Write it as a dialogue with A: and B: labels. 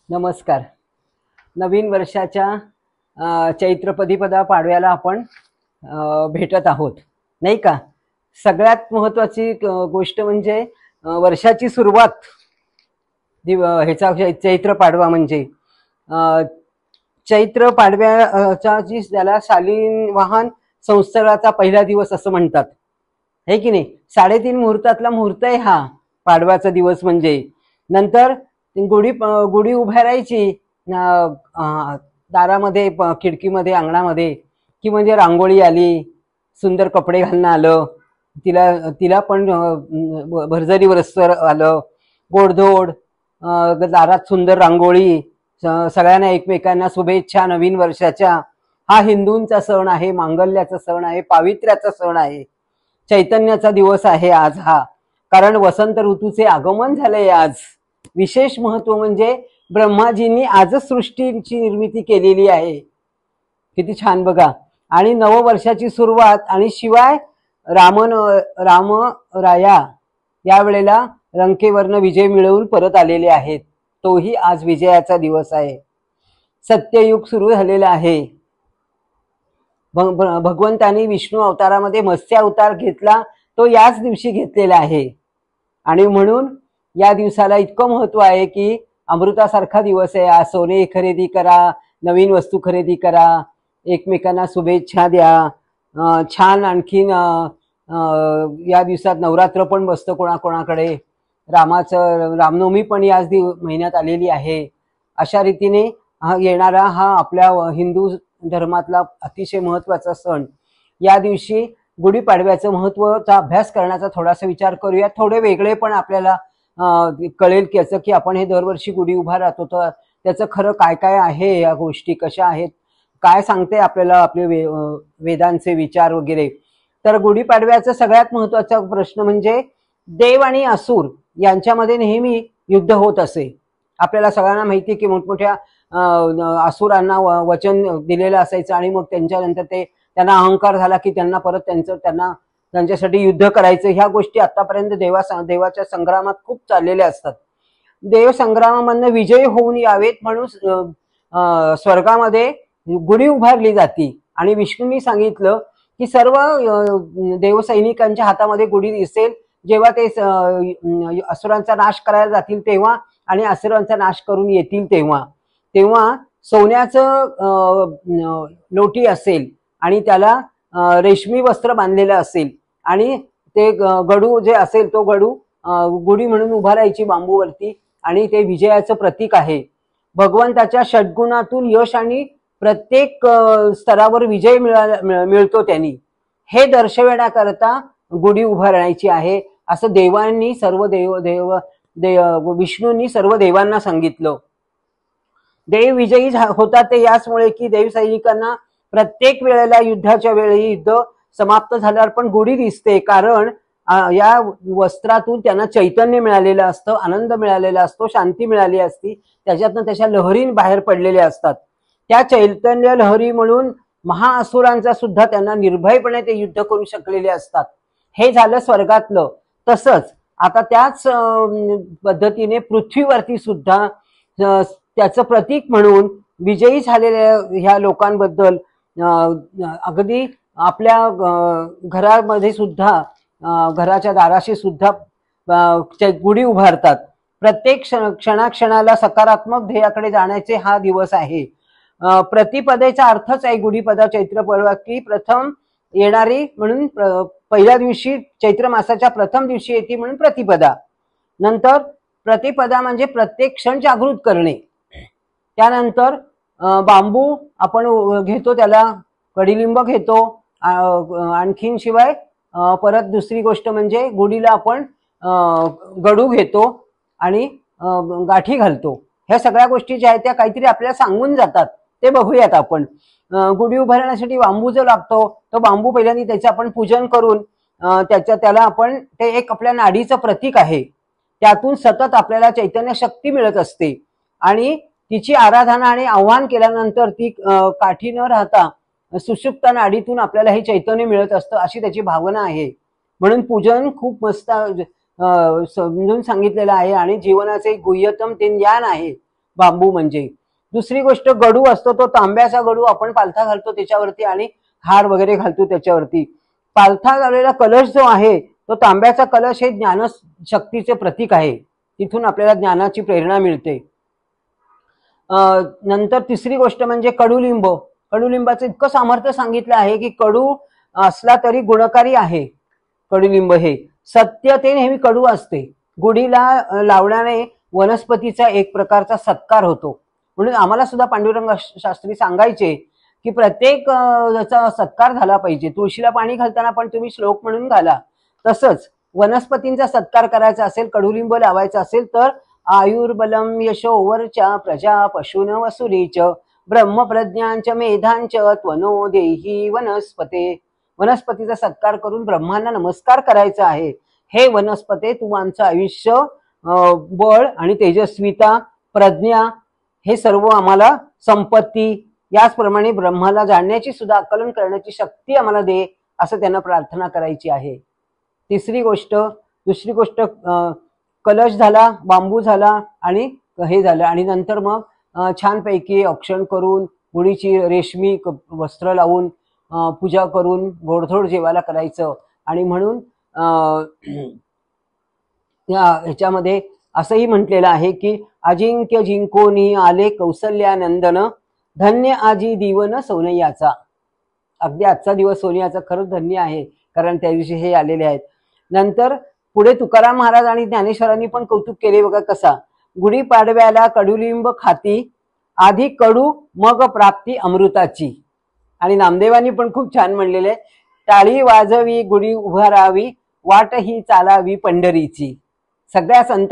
A: नमस्कार. नवीन वर्षाच्या चैत्र प्रतिपदा पाडव्याला आपण भेटत आहोत, नाही का? सगळ्यात महत्त्वाची गोष्ट म्हणजे वर्षाची सुरुवात ह्याचा चैत्र पाडवा म्हणजे चैत्र पाडव्याचा जी त्याला शालिवाहन संवत्सराचा पहिला दिवस असं म्हणतात, है की नाही? 3.5 मुहूर्तातला मुहूर्त आहे हा पाडव्याचा दिवस. म्हणजे नंतर गुढी उभारायची दारामध्ये, खिडकीमध्ये, अंगणामध्ये, की म्हणजे रांगोळी आली, सुंदर कपडे घालणं आलं, तिला पण भरजरी वस्त्र आलं, गोडधोड, दारात सुंदर रांगोळी, सगळ्यांना एकमेकांना शुभेच्छा नवीन वर्षाच्या. हा हिंदूंचा सण आहे, मांगल्याचा सण आहे, पावित्र्याचा सण आहे, चैतन्याचा दिवस आहे आज हा. कारण वसंत ऋतूचे आगमन झालंय आज. विशेष महत्व म्हणजे ब्रह्माजींनी आजच सृष्टीची निर्मिती केलेली आहे. किती छान बघा. आणि नववर्षाची सुरुवात, आणि शिवाय रामराया यावेळेला लंकेवरनं विजय मिळवून परत आलेले आहेत. तोही आज विजयाचा दिवस आहे. सत्ययुग सुरू झालेलं आहे. भगवंतानी विष्णू अवतारामध्ये मत्स्य अवतार घेतला, तो याच दिवशी घेतलेला आहे. आणि म्हणून या दिवसाला इतकं महत्व आहे की अमृतासारखा दिवस आहे आज. सोने खरेदी करा, नवीन वस्तू खरेदी करा, एकमेकांना शुभेच्छा द्या. छान. आणखीन या दिवसात नवरात्र पण बसतं कोणाकोणाकडे. रामनवमी पण याच महिन्यात आलेली आहे. अशा रीतीने येणारा हा आपल्या हिंदू धर्मातला अतिशय महत्वाचा सण. या दिवशी गुढीपाडव्याचं महत्वाचा अभ्यास करण्याचा थोडासा विचार करूया. थोडे वेगळे पण आपल्याला कळेल की आपण हे दरवर्षी गुढी उभा राहतो, तर त्याचं खरं काय काय आहे, या गोष्टी कशा आहेत, काय सांगते आपल्याला आपले वेदांचे विचार वगैरे. तर गुढीपाडव्याचा सगळ्यात महत्वाचा प्रश्न म्हणजे देव आणि असुर यांच्यामध्ये नेहमी युद्ध होत असे. आपल्याला सगळ्यांना माहिती की मोठमोठ्या असुरांना वचन दिलेलं असायचं, आणि मग त्यांच्यानंतर त्यांना अहंकार झाला की त्यांना परत त्यांच्यासाठी युद्ध करायचं. ह्या गोष्टी आतापर्यंत देवाच्या संग्रामात खूप चाललेल्या असतात. देव संग्रामामधनं विजयी होऊन यावेत म्हणून स्वर्गामध्ये गुढी उभारली जाती. आणि विष्णूंनी सांगितलं की सर्व देवसैनिकांच्या हातामध्ये गुढी दिसेल जेव्हा ते असुरांचा नाश करायला जातील तेव्हा, आणि असुरांचा नाश करून येतील तेव्हा सोन्याचं लोटी असेल, आणि त्याला रेशमी वस्त्र बांधलेलं असेल, आणि ते गडू जे असेल तो गडू गुढी म्हणून उभारायची बांबूवरती, आणि ते विजयाचं प्रतीक आहे. भगवंताच्या षड्गुणातून यश आणि प्रत्येक स्तरावर विजय मिळतो त्यांनी, हे दर्शविण्याकरता गुढी उभारायची आहे असं देवांनी विष्णूंनी सर्व देवांना सांगितलं. देव विजयी होतात ते याचमुळे की देव सैनिकांना प्रत्येक वेळेला युद्धाच्या वेळी युद्ध समाप्त झाल्यावर पण गुढी दिसते. कारण या वस्त्रातून त्यांना चैतन्य मिळालेलं असतं, आनंद मिळालेला असतो, शांती मिळाली असती, त्याच्यातनं त्याच्या लहरी बाहेर पडलेल्या असतात. त्या चैतन्य लहरी म्हणून महाअसुरांचा सुद्धा त्यांना निर्भयपणे ते युद्ध करू शकलेले असतात. हे झालं स्वर्गातलं. तसंच आता त्याच पद्धतीने पृथ्वीवरती सुद्धा त्याचं प्रतीक म्हणून विजयी झालेल्या ह्या लोकांबद्दल अगदी आपल्या घरामध्ये सुद्धा, घराच्या दाराशी सुद्धा गुढी उभारतात. प्रत्येक क्षणाक्षणाला सकारात्मक ध्येयाकडे जाण्याचे हा दिवस आहे. प्रतिपदेचा अर्थच आहे गुढीपदा चैत्र पर्व की प्रथम येणारी म्हणून पहिल्या दिवशी, चैत्र मासाच्या प्रथम दिवशी येते म्हणून प्रतिपदा. नंतर प्रतिपदा म्हणजे प्रत्येक क्षण जागृत करणे. त्यानंतर बांबू आपण घेतो, त्याला कडीलिंब घेतो, आणखीन शिवाय परत दुसरी गोष्ट म्हणजे गुढीला आपण गडू घेतो आणि गाठी घालतो. ह्या सगळ्या गोष्टी ज्या आहेत त्या काहीतरी आपल्याला सांगून जातात. ते बघूयात आपण. गुढी उभारण्यासाठी बांबू जो लागतो तो बांबू पहिल्यांदा त्याचं आपण पूजन करून त्याला आपण, ते एक आपल्या नाडीचं प्रतीक आहे. त्यातून सतत आपल्याला चैतन्य शक्ती मिळत असते, आणि तिची आराधना आणि आव्हान केल्यानंतर ती काठी न राहता सुषुप्त नाडीतून आपल्याला हे चैतन्य मिळत असतं, अशी त्याची भावना आहे. म्हणून पूजन खूप मस्त समजून सांगितलेलं आहे, आणि जीवनाचे गुह्यतम ते ज्ञान आहे. बांबू म्हणजे. दुसरी गोष्ट गडू असतो, तो तांब्याचा गडू आपण पालथा घालतो त्याच्यावरती आणि हार वगैरे घालतो त्याच्यावरती. पालथा घाललेला कलश जो आहे तो तांब्याचा कलश हे ज्ञान शक्तीचे प्रतीक आहे. तिथून आपल्याला ज्ञानाची प्रेरणा मिळते. नंतर तिसरी गोष्ट म्हणजे कडुलिंब. कडुलिंबाचं इतकं सामर्थ्य सांगितलं आहे की कडू असला तरी गुणकारी आहे. कडुलिंब हे सत्य ते नेहमी कडू असते. गुढीला लावण्याने वनस्पतीचा एक प्रकारचा सत्कार होतो. म्हणून आम्हाला सुद्धा पांडुरंग शास्त्री सांगायचे की प्रत्येक याचा सत्कार झाला पाहिजे. तुळशीला पाणी घालताना पण तुम्ही श्लोक म्हणून घाला. तसंच वनस्पतींचा सत्कार करायचा असेल, कडुलिंब लावायचा असेल तर आयुर्बलम यशोवर्चा प्रजा पशून वसुरीच ब्रह्मप्रज्ञांच मेधांच त्वनो देही वनस्पते. वनस्पतीचा सत्कार करून ब्रह्मांना नमस्कार करायचा आहे. हे वनस्पते तू आमचं आयुष्य, बळ आणि तेजस्विता, प्रज्ञा हे सर्व आम्हाला, संपत्ती, याचप्रमाणे ब्रह्माला जाणण्याची सुद्धा आकलन करण्याची शक्ती आम्हाला दे, असं त्यांना प्रार्थना करायची आहे. दुसरी गोष्ट कलश झाला, बांबू झाला आणि हे झालं. आणि नंतर मग छानपैकी औक्षण करून गुढीची रेशमी वस्त्र लावून पूजा करून गोडधोड जेवायला करायचं. आणि म्हणून ह्याच्यामध्ये असंही म्हटलेलं आहे की अजिंक्य जिंकोनी आले कौसल्यानंदन धन्य आजी दिवन सोनयाचा. अगदी आजचा दिवस सोनियाचा खरंच धन्य आहे, कारण त्या दिवशी हे आलेले आहेत. नंतर पुढे तुकाराम महाराज आणि ज्ञानेश्वरांनी पण कौतुक केले बघा कसा. गुढीपाडव्याला कडुलिंब खाती, आधी कडू मग प्राप्ती अमृताची. आणि नामदेवांनी पण खूप छान म्हणलेले, टाळी वाजवी गुढी उभारावी, वाट ही चालावी पंढरीची. सगळ्या संतांनी